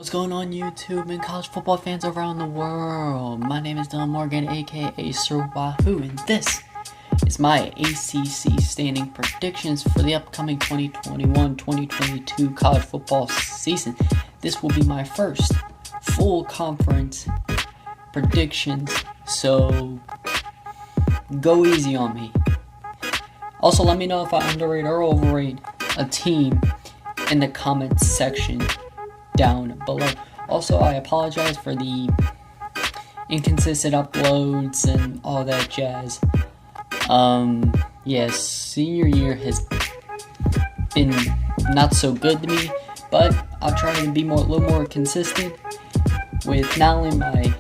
What's going on YouTube and college football fans around the world? My name is Dylan Morgan, aka Sir Wahoo, and this is my ACC Standing Predictions for the upcoming 2021-2022 college football season. This will be my first full conference predictions, so go easy on me. Also, let me know if I underrate or overrate a team in the comments section down below. Also, I apologize for the inconsistent uploads and all that jazz. Yes, senior year has been not so good to me, but I'll try to be a little more consistent with not only my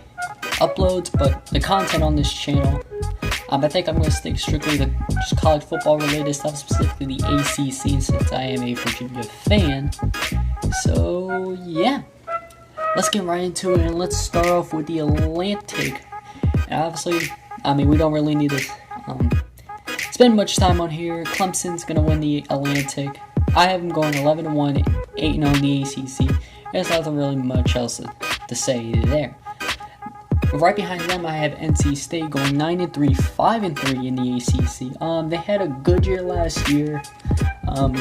uploads, but the content on this channel. I think I'm going to stick strictly to just college football related stuff, specifically the ACC, since I am a Virginia fan. So yeah, let's get right into it, and let's start off with the Atlantic. And obviously, we don't really need to spend much time on here. Clemson's going to win the Atlantic. I have them going 11-1, 8-0 in the ACC. There's nothing really much else to say there. Right behind them, I have NC State going 9-3, 5-3 in the ACC. They had a good year last year,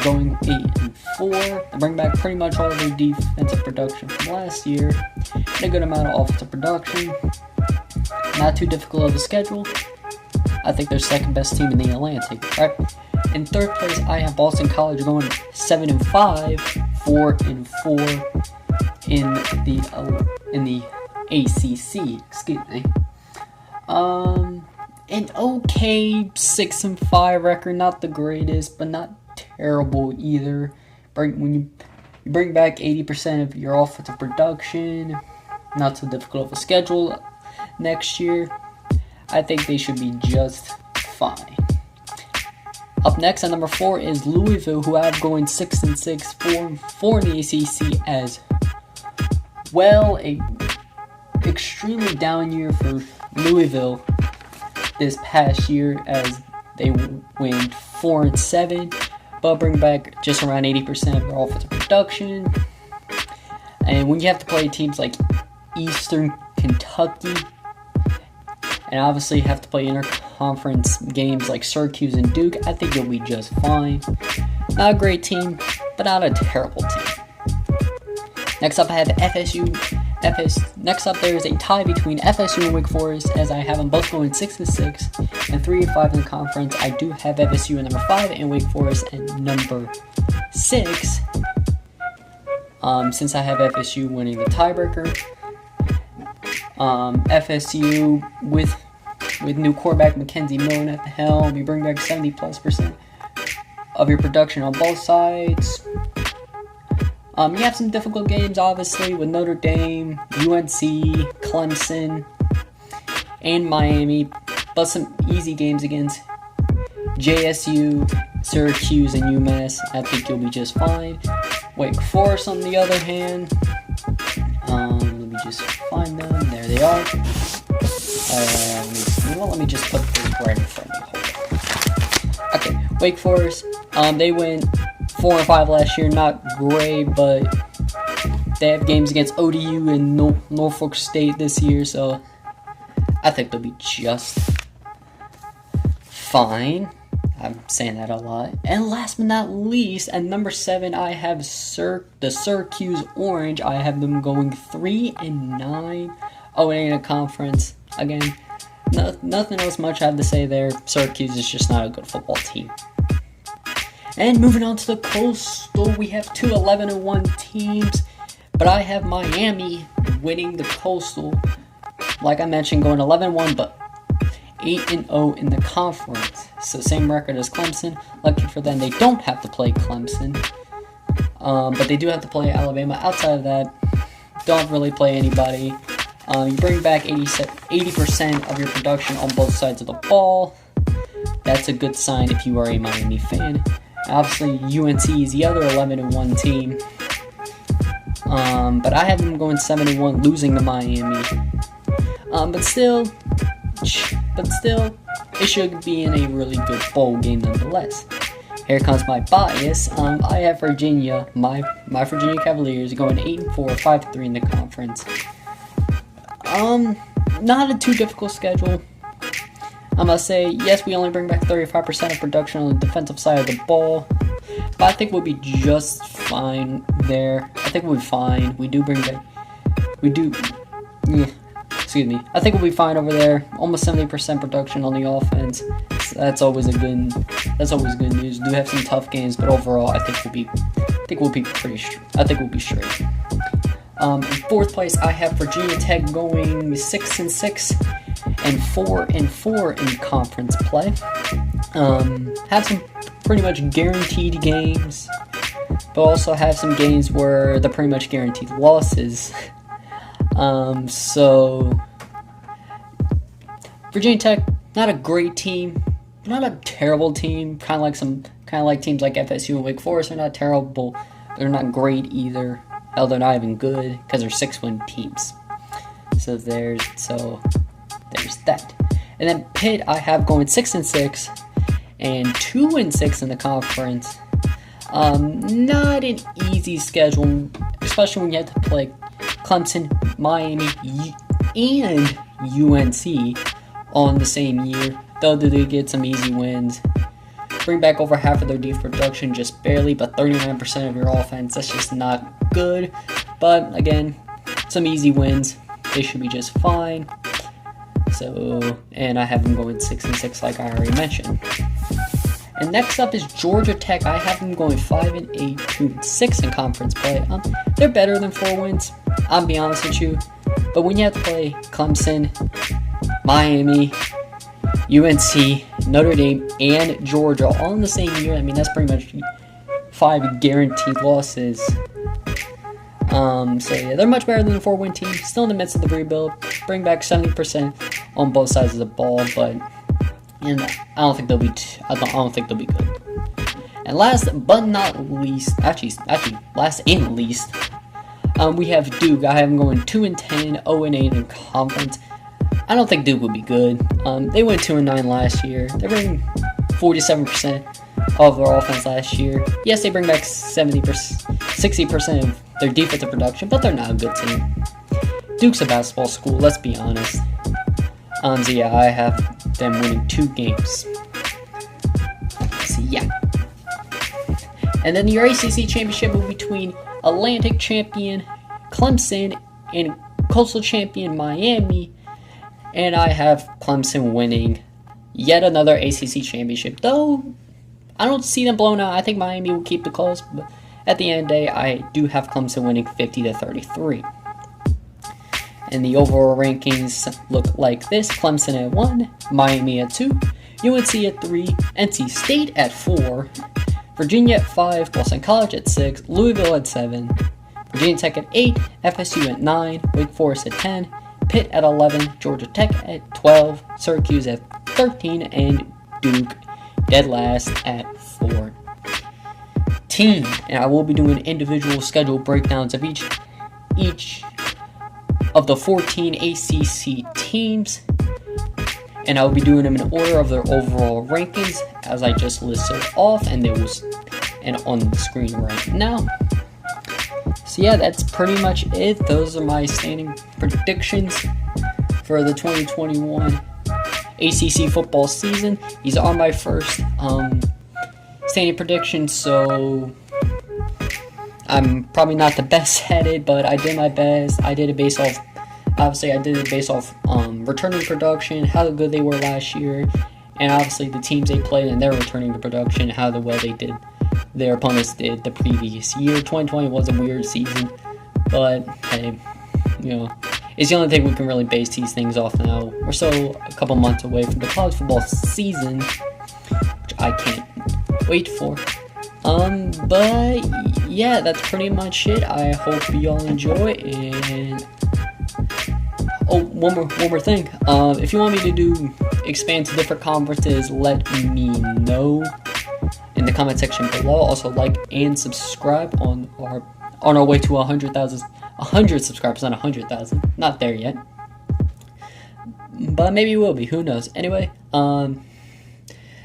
going 8-4. They bring back pretty much all of their defensive production from last year, and a good amount of offensive production. Not too difficult of a schedule. I think they're second best team in the Atlantic. Right? In third place, I have Boston College going 7-5, 4-4 in the ACC, excuse me. An okay 6-5 record, not the greatest, but not terrible either. When you bring back 80% of your offensive production, not so difficult of a schedule next year, I think they should be just fine. Up next at number 4 is Louisville, who I have going 6-6, 4-4 in the ACC as well. A extremely down year for Louisville this past year, as they went 4-7, but bring back just around 80% of their offensive production. And when you have to play teams like Eastern Kentucky, and obviously have to play interconference games like Syracuse and Duke, I think you'll be just fine. Not a great team, but not a terrible team. Next up, I have FSU. Next up, there is a tie between FSU and Wake Forest, as I have them both going 6-6 and 3-5 in the conference. I do have FSU at number 5 and Wake Forest at number 6. Since I have FSU winning the tiebreaker, FSU with new quarterback Mackenzie Millen at the helm, you bring back 70+% of your production on both sides. You have some difficult games, obviously, with Notre Dame, UNC, Clemson, and Miami, but some easy games against JSU, Syracuse, and UMass. I think you'll be just fine. Wake Forest, on the other hand, let me just find them. There they are. Let me just put this right in front of me. Hold on. Okay, Wake Forest, they went 4-5 last year, not great, but they have games against ODU and Norfolk State this year, so I think they'll be just fine. I'm saying that a lot. And last but not least, at number 7, I have the Syracuse Orange. I have them going 3-9. Oh, it ain't a conference. Again, nothing else much I have to say there. Syracuse is just not a good football team. And moving on to the Coastal, we have two 11-1 teams, but I have Miami winning the Coastal. Like I mentioned, going 11-1, but 8-0 in the conference. So same record as Clemson. Lucky for them, they don't have to play Clemson, but they do have to play Alabama. Outside of that, don't really play anybody. You bring back 80% of your production on both sides of the ball. That's a good sign if you are a Miami fan. Obviously, UNC is the other 11-1 team, but I have them going 7-1, losing to Miami. But still, it should be in a really good bowl game nonetheless. here comes my bias. I have Virginia, my Virginia Cavaliers going 8-4, 5-3 in the conference. Not a too difficult schedule. I must say, yes, we only bring back 35% of production on the defensive side of the ball, but I think we'll be just fine there. I think we'll be fine. I think we'll be fine over there. Almost 70% production on the offense. That's always good news. We do have some tough games, but overall, I think we'll be straight. In fourth place, I have Virginia Tech going 6-6 and 4-4 in conference play. Have some pretty much guaranteed games, but also have some games where they're pretty much guaranteed losses. So Virginia Tech, not a great team, not a terrible team. Kind of like teams like FSU and Wake Forest. They're not terrible, but they're not great either. Hell, they're not even good because they're 6-win teams. So there's that. And then Pitt, I have going 6-6 and 2-6 in the conference. Not an easy schedule, especially when you have to play Clemson, Miami, and UNC on the same year. Though they did get some easy wins. Bring back over half of their defense production, just barely, but 39% of your offense. That's just not good. But again, some easy wins. They should be just fine. So, and I have them going 6-6, like I already mentioned. And next up is Georgia Tech. I have them going 5-8, 2-6 in conference play. They're better than 4 wins. I'll be honest with you. But when you have to play Clemson, Miami, UNC, Notre Dame, and Georgia all in the same year, I mean, that's pretty much 5 guaranteed losses. So yeah, they're much better than a 4-win team. Still in the midst of the rebuild. Bring back 70% on both sides of the ball, but I don't think they'll be good. And last but not least, actually last and least, we have Duke. I have them going 2-10, 0-8 in conference. I don't think Duke will be good. They went 2-9 last year. They bring 47% of their offense last year. Yes, they bring back 60% of their defensive production, but they're not a good team. Duke's a basketball school, let's be honest. So yeah, I have them winning 2 games. So yeah. And then your ACC championship will be between Atlantic champion Clemson and Coastal champion Miami. And I have Clemson winning yet another ACC championship. Though, I don't see them blown out. I think Miami will keep the close. But at the end of the day, I do have Clemson winning 50-33. And the overall rankings look like this. Clemson at 1, Miami at 2, UNC at 3, NC State at 4, Virginia at 5, Boston College at 6, Louisville at 7, Virginia Tech at 8, FSU at 9, Wake Forest at 10, Pitt at 11, Georgia Tech at 12, Syracuse at 13, and Duke dead last at 14. And I will be doing individual schedule breakdowns of each of the 14 ACC teams, and I will be doing them in order of their overall rankings as I just listed off, and on the screen right now. So yeah, that's pretty much it. Those are my standing predictions for the 2021 ACC football season. These are my first standing predictions, so I'm probably not the best at it, but I did my best. I did it based off returning production, how good they were last year, and obviously the teams they played and their returning to production, how well their opponents did the previous year. 2020 was a weird season, but hey, it's the only thing we can really base these things off now. We're still a couple months away from the college football season, which I can't wait for. But yeah, that's pretty much it. I hope you all enjoy, and one more thing. If you want me to expand to different conferences, let me know in the comment section below. Also, like and subscribe on our way to 100 subscribers, not 100,000. Not there yet, but maybe it will be. Who knows? Anyway,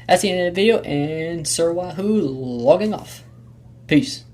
That's the end of the video, and Sir Wahoo logging off. Peace.